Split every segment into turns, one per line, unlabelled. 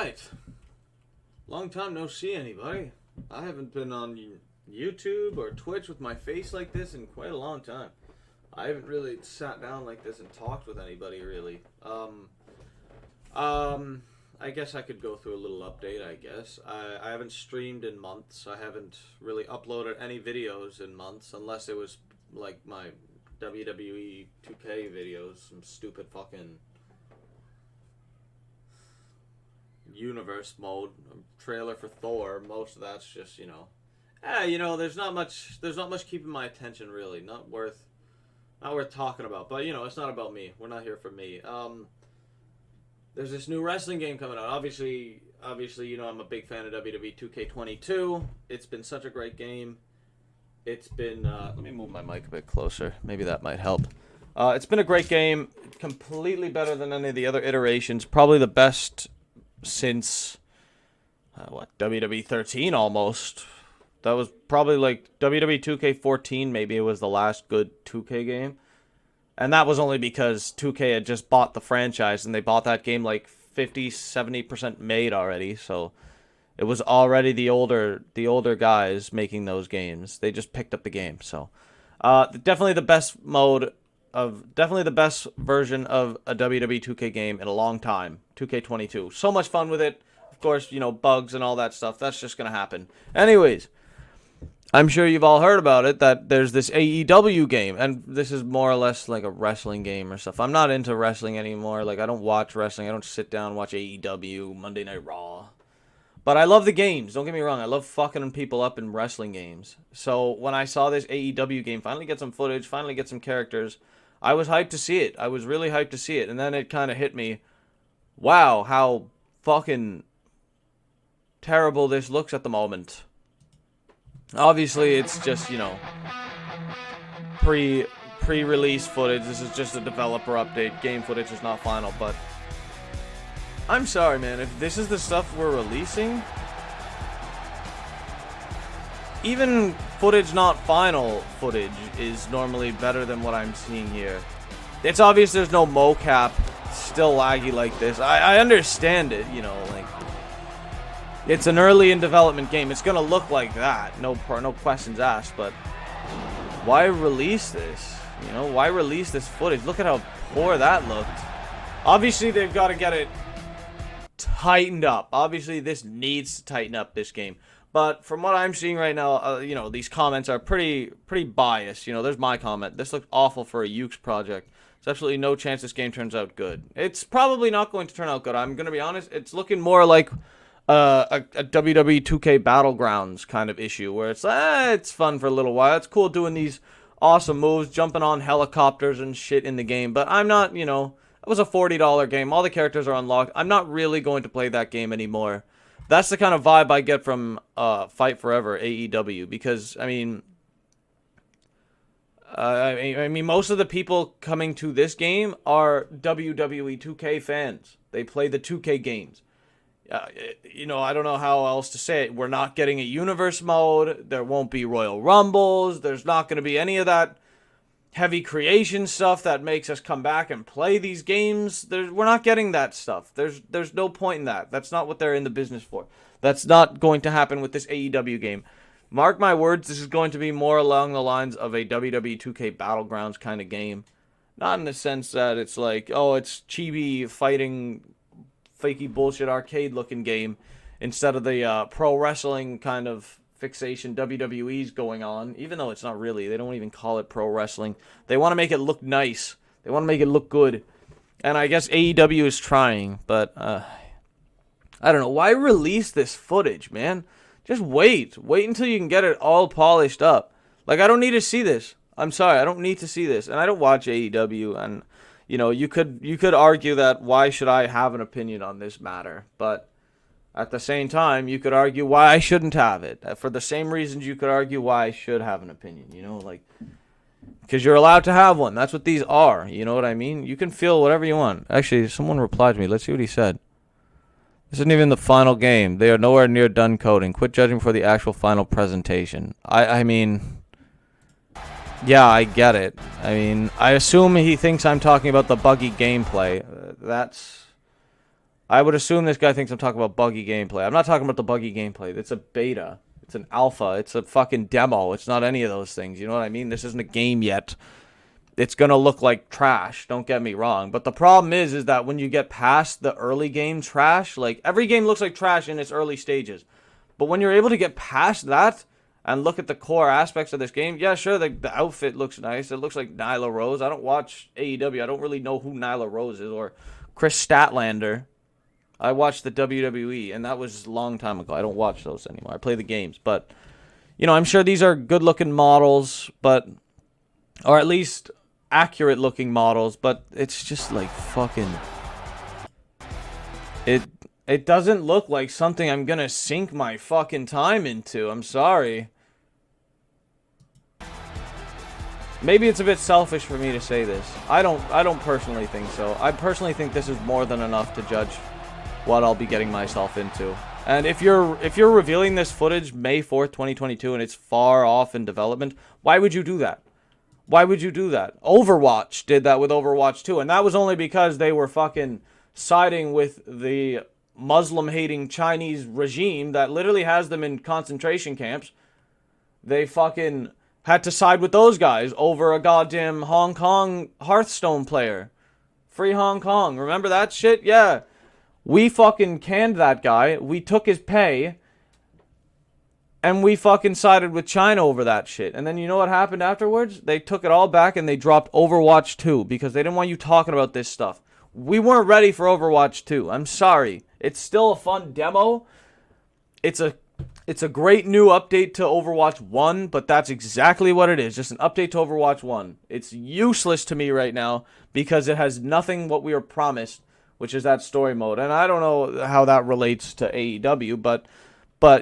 Alright. Long time no see anybody. I haven't been on YouTube or Twitch with my face like this in quite a long time. I haven't really sat down like this and talked with anybody really. I guess I could go through a little update, I guess. I haven't streamed in months. I haven't really uploaded any videos in months unless it was like my WWE 2K videos, some stupid fucking universe mode trailer for Thor. Most of that's just, there's not much keeping my attention really. Not worth talking about. But it's not about me. We're not here for me. There's this new wrestling game coming out. Obviously, I'm a big fan of WWE 2K22. It's been such a great game. It's been let me move my mic a bit closer. Maybe that might help. It's been a great game. Completely better than any of the other iterations. Probably the best since WWE 13 almost. That was probably like WWE 2K14. Maybe it was the last good 2K game. And that was only because 2K had just bought the franchise and they bought that game like 50-70% made already. So it was already the older guys making those games. They just picked up the game. So definitely the best version of a WWE 2K game in a long time. 2K22. So much fun with it. Of course, bugs and all that stuff. That's just going to happen. Anyways, I'm sure you've all heard about it, that there's this AEW game, and this is more or less like a wrestling game or stuff. I'm not into wrestling anymore. Like, I don't watch wrestling. I don't sit down and watch AEW, Monday Night Raw. But I love the games. Don't get me wrong. I love fucking people up in wrestling games. So when I saw this AEW game finally get some footage, finally get some characters, I was hyped to see it. I was really hyped to see it. And then it kind of hit me, wow, how fucking terrible this looks at the moment. Obviously, it's just, pre-release footage. This is just a developer update. Game footage is not final, but I'm sorry, man. If this is the stuff we're releasing, even footage not final footage is normally better than what I'm seeing here. It's obvious there's no mocap, still laggy like this. I understand it, it's an early in development game. It's gonna look like that, no questions asked. But why release this? Why release this footage? Look at how poor that looked. Obviously, they've got to get it tightened up. Obviously, this needs to tighten up this game. But from what I'm seeing right now, these comments are pretty biased. There's my comment. This looked awful for a Ukes project. There's absolutely no chance this game turns out good. It's probably not going to turn out good. I'm gonna be honest. It's looking more like a WWE 2K Battlegrounds kind of issue, where it's fun for a little while. It's cool doing these awesome moves, jumping on helicopters and shit in the game. But I'm not, it was a $40 game. All the characters are unlocked. I'm not really going to play that game anymore. That's the kind of vibe I get from Fight Forever AEW, because I mean, most of the people coming to this game are WWE 2K fans. They play the 2K games. I don't know how else to say it. We're not getting a universe mode. There won't be Royal Rumbles. There's not going to be any of that heavy creation stuff that makes us come back and play these games. We're not getting that stuff. There's no point in that. That's not what they're in the business for. That's not going to happen with this AEW game. Mark my words, this is going to be more along the lines of a WWE 2K Battlegrounds kind of game. Not in the sense that it's like, oh, it's chibi fighting fakey bullshit arcade looking game instead of the pro wrestling kind of fixation WWE's going on, even though it's not really. They don't even call it pro wrestling. They want to make it look nice. They want to make it look good. And I guess AEW is trying, but I don't know. Why release this footage, man? Just wait. Wait until you can get it all polished up. Like, I don't need to see this. I'm sorry, I don't need to see this. And I don't watch AEW, and you could argue that why should I have an opinion on this matter? But at the same time, you could argue why I shouldn't have it. For the same reasons you could argue why I should have an opinion, because you're allowed to have one. That's what these are. You know what I mean? You can feel whatever you want. Actually, someone replied to me. Let's see what he said. This isn't even the final game. They are nowhere near done coding. Quit judging for the actual final presentation. I mean, yeah, I get it. I mean, I assume he thinks I'm talking about the buggy gameplay. That's I would assume this guy thinks I'm talking about buggy gameplay. I'm not talking about the buggy gameplay. It's a beta. It's an alpha. It's a fucking demo. It's not any of those things. You know what I mean? This isn't a game yet. It's going to look like trash. Don't get me wrong. But the problem is that when you get past the early game trash, like every game looks like trash in its early stages. But when you're able to get past that and look at the core aspects of this game, yeah, sure, the outfit looks nice. It looks like Nyla Rose. I don't watch AEW. I don't really know who Nyla Rose is or Chris Statlander. I watched the WWE, and that was a long time ago. I don't watch those anymore. I play the games. But, you know, I'm sure these are good-looking models, but, or at least accurate-looking models, but it's just like fucking... It doesn't look like something I'm gonna sink my fucking time into. I'm sorry. Maybe it's a bit selfish for me to say this. I don't personally think so. I personally think this is more than enough to judge what I'll be getting myself into. And if you're revealing this footage May 4th, 2022 and it's far off in development, why would you do that? Why would you do that? Overwatch did that with Overwatch 2, and that was only because they were fucking siding with the Muslim-hating Chinese regime that literally has them in concentration camps. They fucking had to side with those guys over a goddamn Hong Kong Hearthstone player. Free Hong Kong. Remember that shit? Yeah. We fucking canned that guy. We took his pay. And we fucking sided with China over that shit. And then you know what happened afterwards? They took it all back and they dropped Overwatch 2 because they didn't want you talking about this stuff. We weren't ready for Overwatch 2. I'm sorry. It's still a fun demo. It's a great new update to Overwatch 1, but that's exactly what it is. Just an update to Overwatch 1. It's useless to me right now because it has nothing what we were promised, which is that story mode. And I don't know how that relates to AEW, but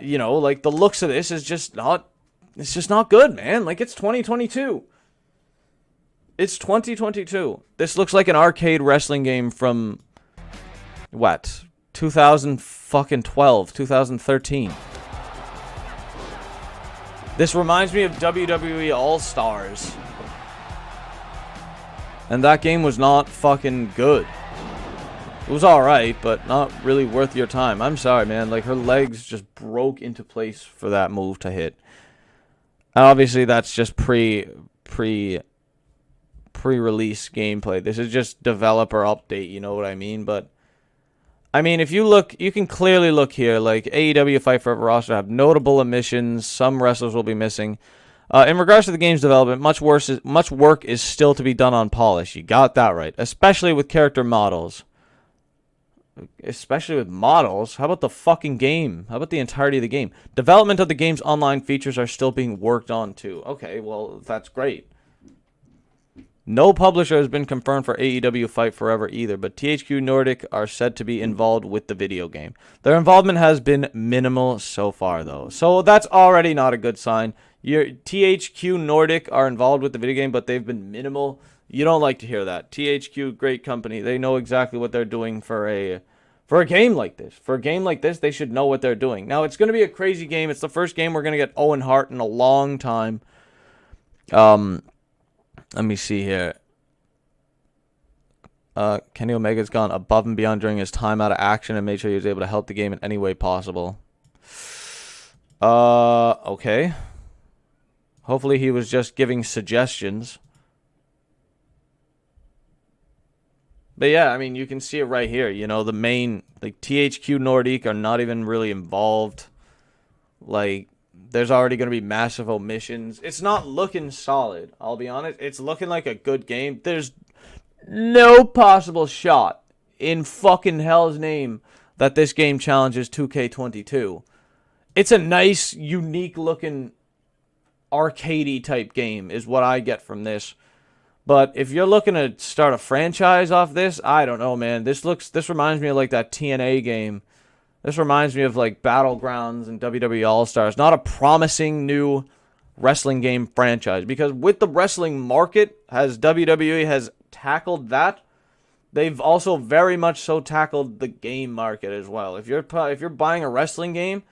you know, like the looks of this is just not, it's just not good, man. Like it's 2022. It's 2022. This looks like an arcade wrestling game from what? 2012, 2013. This reminds me of WWE All-Stars. And that game was not fucking good. It was alright, but not really worth your time. I'm sorry, man. Like, her legs just broke into place for that move to hit. And obviously, that's just pre-release gameplay. This is just developer update, you know what I mean? But, I mean, if you look, you can clearly look here. Like, AEW Fight Forever roster have notable omissions. Some wrestlers will be missing. In regards to the game's development, much work is still to be done on polish. You got that right. Especially with character models. Especially with models. How about the fucking game? How about the entirety of the game? Development of the game's online features are still being worked on too. Okay, well, that's great. No publisher has been confirmed for AEW Fight Forever either, but THQ Nordic are said to be involved with the video game. Their involvement has been minimal so far, though. So that's already not a good sign. THQ Nordic are involved with the video game, but they've been minimal. You don't like to hear that. THQ, great company. They know exactly what they're doing for a game like this. For a game like this, they should know what they're doing. Now, it's going to be a crazy game. It's the first game we're going to get Owen Hart in a long time. Let me see here. Kenny Omega's gone above and beyond during his time out of action and made sure he was able to help the game in any way possible. Okay. Hopefully he was just giving suggestions. But yeah, I mean, you can see it right here. You know, the main, like, THQ Nordic are not even really involved. Like, there's already going to be massive omissions. It's not looking solid, I'll be honest. It's looking like a good game. There's no possible shot in fucking hell's name that this game challenges 2K22. It's a nice, unique-looking arcadey type game is what I get from this. But if you're looking to start a franchise off this, I don't know, man. This reminds me of like that TNA game. This reminds me of like Battlegrounds and WWE All-Stars. Not a promising new wrestling game franchise. Because with the wrestling market, as WWE has tackled that, they've also very much so tackled the game market as well. If you're buying a wrestling game,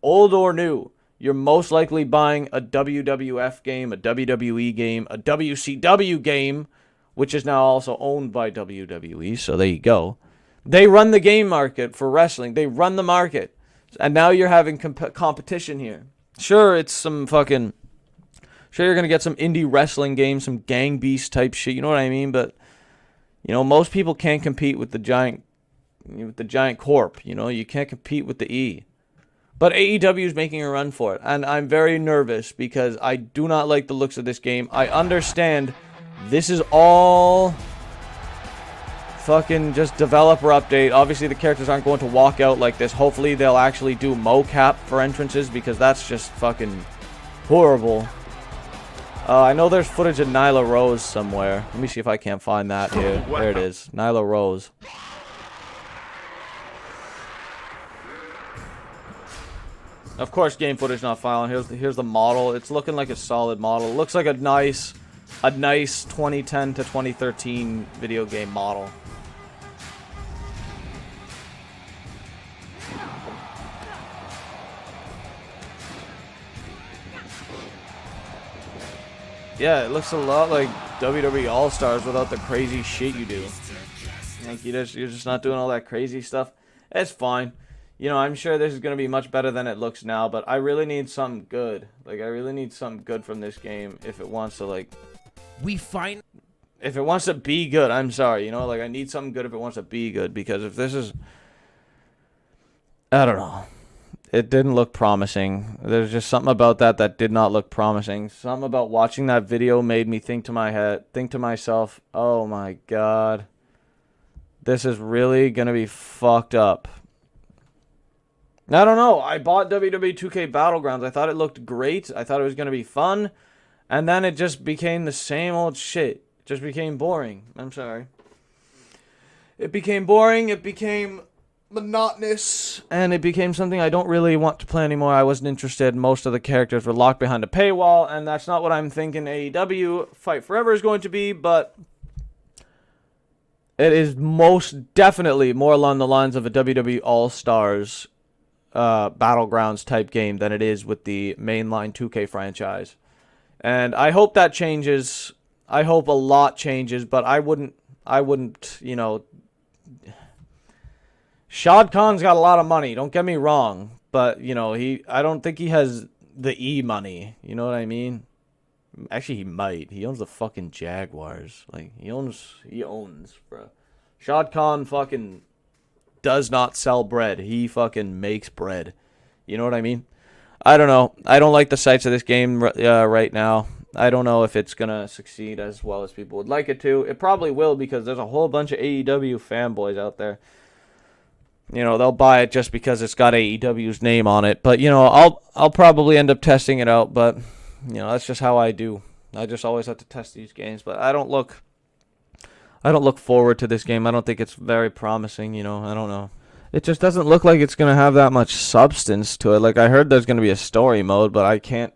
old or new, you're most likely buying a WWF game, a WWE game, a WCW game, which is now also owned by WWE, so there you go. They run the game market for wrestling. They run the market. And now you're having competition here. Sure, it's some fucking... Sure, you're going to get some indie wrestling games, some Gang Beast type shit, you know what I mean? But, you know, most people can't compete with the giant corp, you know? You can't compete with the E. But AEW is making a run for it. And I'm very nervous because I do not like the looks of this game. I understand this is all fucking just developer update. Obviously, the characters aren't going to walk out like this. Hopefully, they'll actually do mocap for entrances because that's just fucking horrible. I know there's footage of Nyla Rose somewhere. Let me see if I can't find that here. There it is. Nyla Rose. Of course, game footage not filing. Here's the model. It's looking like a solid model. It looks like a nice 2010 to 2013 video game model. Yeah, it looks a lot like WWE All-Stars without the crazy shit you do. Like you're just not doing all that crazy stuff. It's fine. You know, I'm sure this is going to be much better than it looks now, but I really need something good. Like, I really need something good from this game if it wants to, like... If it wants to be good, I'm sorry, you know? Like, I need something good if it wants to be good, because if this is... I don't know. It didn't look promising. There's just something about that did not look promising. Something about watching that video made me think to myself, oh my god. This is really going to be fucked up. I don't know. I bought WWE 2K Battlegrounds. I thought it looked great. I thought it was going to be fun. And then it just became the same old shit. It just became boring. I'm sorry. It became boring. It became monotonous. And it became something I don't really want to play anymore. I wasn't interested. Most of the characters were locked behind a paywall. And that's not what I'm thinking AEW Fight Forever is going to be. But it is most definitely more along the lines of a WWE All-Stars Battlegrounds type game than it is with the mainline 2K franchise. And I hope that changes. I hope a lot changes, but I wouldn't, you know... Shad Khan's got a lot of money, don't get me wrong, but, you know, I don't think he has the E money, you know what I mean? Actually, he might. He owns the fucking Jaguars. Like, he owns, bro. Shad Khan fucking does not sell bread. He fucking makes bread. You know what I mean? I don't know. I don't like the sights of this game right now. I don't know if it's going to succeed as well as people would like it to. It probably will because there's a whole bunch of AEW fanboys out there. You know, they'll buy it just because it's got AEW's name on it. But, you know, I'll probably end up testing it out. But, you know, that's just how I do. I just always have to test these games. But I don't look forward to this game. I don't think it's very promising, you know. I don't know. It just doesn't look like it's going to have that much substance to it. Like, I heard there's going to be a story mode, but I can't.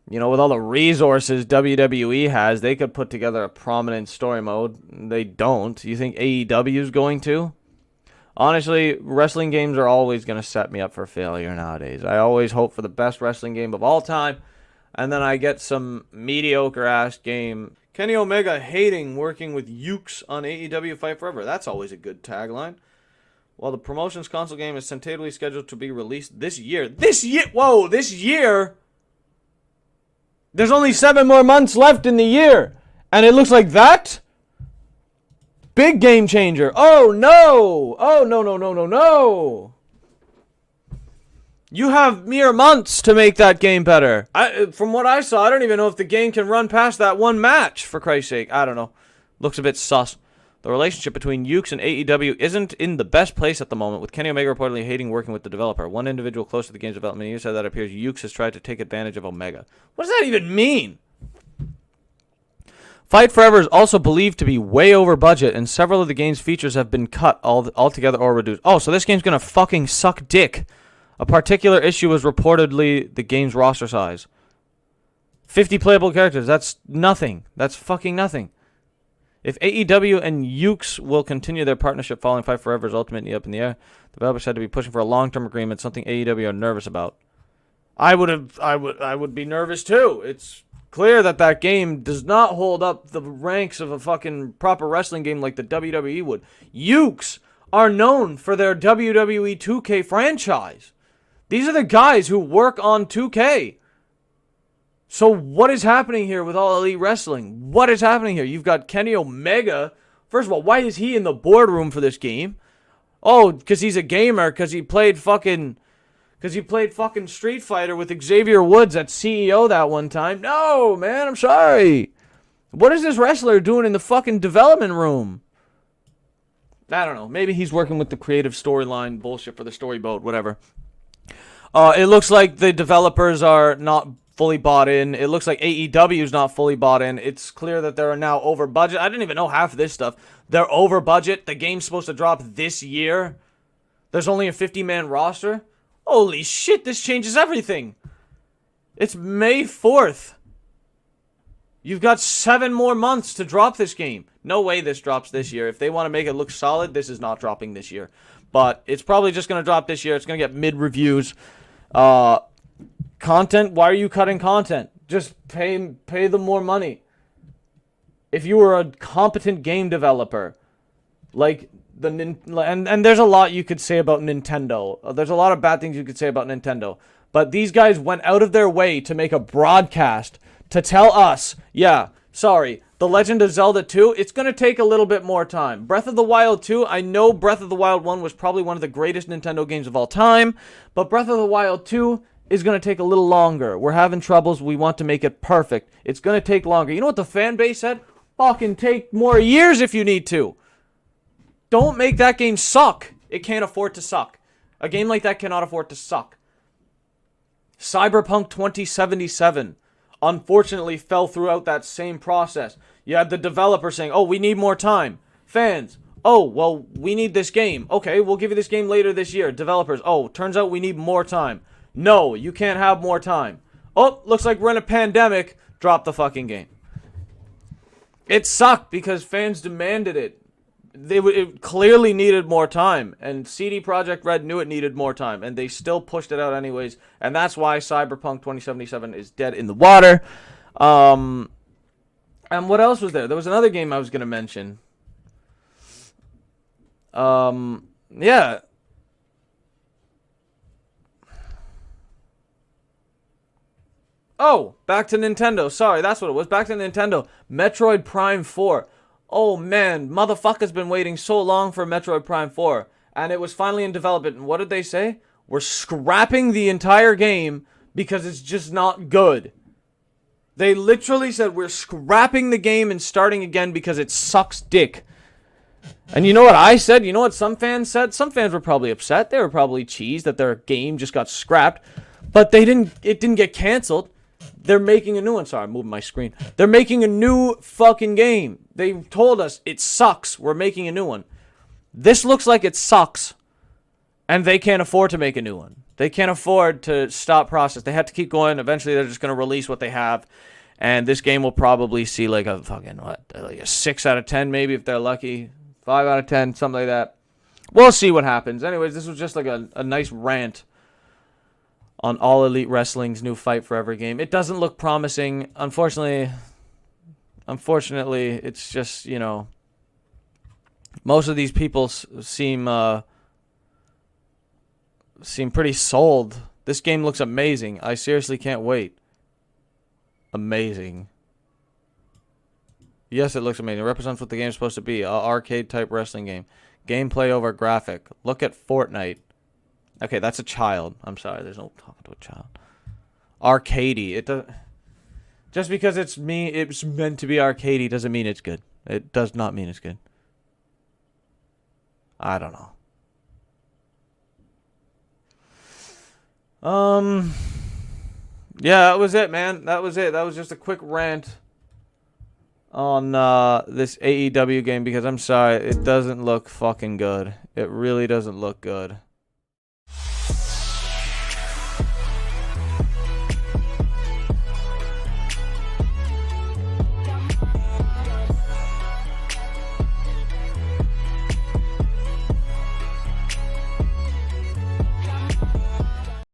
You know, with all the resources WWE has, they could put together a prominent story mode. They don't. You think AEW is going to? Honestly, wrestling games are always going to set me up for failure nowadays. I always hope for the best wrestling game of all time, and then I get some mediocre-ass game. Kenny Omega hating working with Ukes on AEW Fight Forever. That's always a good tagline. While the promotions console game is tentatively scheduled to be released this year. This year? Whoa, this year? There's only 7 more months left in the year. And it looks like that? Big game changer. Oh, no. Oh, no. You have mere months to make that game better. From what I saw, I don't even know if the game can run past that one match, for Christ's sake. I don't know. Looks a bit sus. The relationship between Ukes and AEW isn't in the best place at the moment, with Kenny Omega reportedly hating working with the developer. One individual close to the game's development even said that it appears Ukes has tried to take advantage of Omega. What does that even mean? Fight Forever is also believed to be way over budget, and several of the game's features have been cut altogether or reduced. Oh, so this game's gonna fucking suck dick. A particular issue was reportedly the game's roster size. 50 playable characters, that's nothing. That's fucking nothing. If AEW and Ukes will continue their partnership following Fight Forever is ultimately up in the air, the developer said to be pushing for a long-term agreement, something AEW are nervous about. I would be nervous too. It's clear that game does not hold up the ranks of a fucking proper wrestling game like the WWE would. Ukes are known for their WWE 2K franchise. These are the guys who work on 2K. So what is happening here with All Elite Wrestling? What is happening here? You've got Kenny Omega. First of all, why is he in the boardroom for this game? Oh, because he's a gamer, because he played fucking Street Fighter with Xavier Woods at CEO that one time. No, man, I'm sorry. What is this wrestler doing in the fucking development room? I don't know. Maybe he's working with the creative storyline bullshit for the storyboat, whatever. It looks like the developers are not fully bought in. It looks like AEW is not fully bought in. It's clear that they're now over budget. I didn't even know half of this stuff. They're over budget. The game's supposed to drop this year. There's only a 50-man roster. Holy shit, this changes everything. It's May 4th. You've got 7 more months to drop this game. No way this drops this year. If they want to make it look solid, this is not dropping this year. But it's probably just going to drop this year. It's going to get mid-reviews. Content? Why are you cutting content? Just pay them more money. If you were a competent game developer, like and there's a lot you could say about Nintendo. There's a lot of bad things you could say about Nintendo. But these guys went out of their way to make a broadcast to tell us, yeah, sorry, The Legend of Zelda 2, it's going to take a little bit more time. Breath of the Wild 2, I know Breath of the Wild 1 was probably one of the greatest Nintendo games of all time, but Breath of the Wild 2 is going to take a little longer. We're having troubles. We want to make it perfect. It's going to take longer. You know what the fan base said? Fucking take more years if you need to. Don't make that game suck. It can't afford to suck. A game like that cannot afford to suck. Cyberpunk 2077 unfortunately fell throughout that same process. You had the developer saying, oh, we need more time. Fans, oh, well, we need this game. Okay, we'll give you this game later this year. Developers, oh, turns out we need more time. No, you can't have more time. Oh, looks like we're in a pandemic. Drop the fucking game. It sucked because fans demanded it. It clearly needed more time, and CD Projekt Red knew it needed more time, and they still pushed it out anyways, and that's why Cyberpunk 2077 is dead in the water. And what else was there? There was another game I was going to mention. Yeah. Oh, back to Nintendo. Sorry, that's what it was. Back to Nintendo. Metroid Prime 4. Oh, man. Motherfucker's been waiting so long for Metroid Prime 4. And it was finally in development. And what did they say? We're scrapping the entire game because it's just not good. They literally said we're scrapping the game and starting again because it sucks dick. And you know what I said? You know what some fans said? Some fans were probably upset. They were probably cheesed that their game just got scrapped. But it didn't get canceled. They're making a new one. Sorry, I'm moving my screen. They're making a new fucking game. They told us it sucks. We're making a new one. This looks like it sucks. And they can't afford to make a new one. They can't afford to stop process. They have to keep going. Eventually, they're just going to release what they have. And this game will probably see like a fucking, like a 6 out of 10 maybe if they're lucky. 5 out of 10, something like that. We'll see what happens. Anyways, this was just like a nice rant on All Elite Wrestling's new Fight Forever game. It doesn't look promising. Unfortunately, it's just, you know, most of these people seem pretty sold. This game looks amazing. I seriously can't wait. Amazing. Yes, it looks amazing. It represents what the game's supposed to be. An arcade-type wrestling game. Gameplay over graphic. Look at Fortnite. Okay, that's a child. I'm sorry, there's no talking to a child. Arcadey. It does. Just because it's meant to be arcadey doesn't mean it's good. It does not mean it's good. I don't know. Yeah, that was it, man. That was it. That was just a quick rant on this AEW game because I'm sorry, it doesn't look fucking good. It really doesn't look good.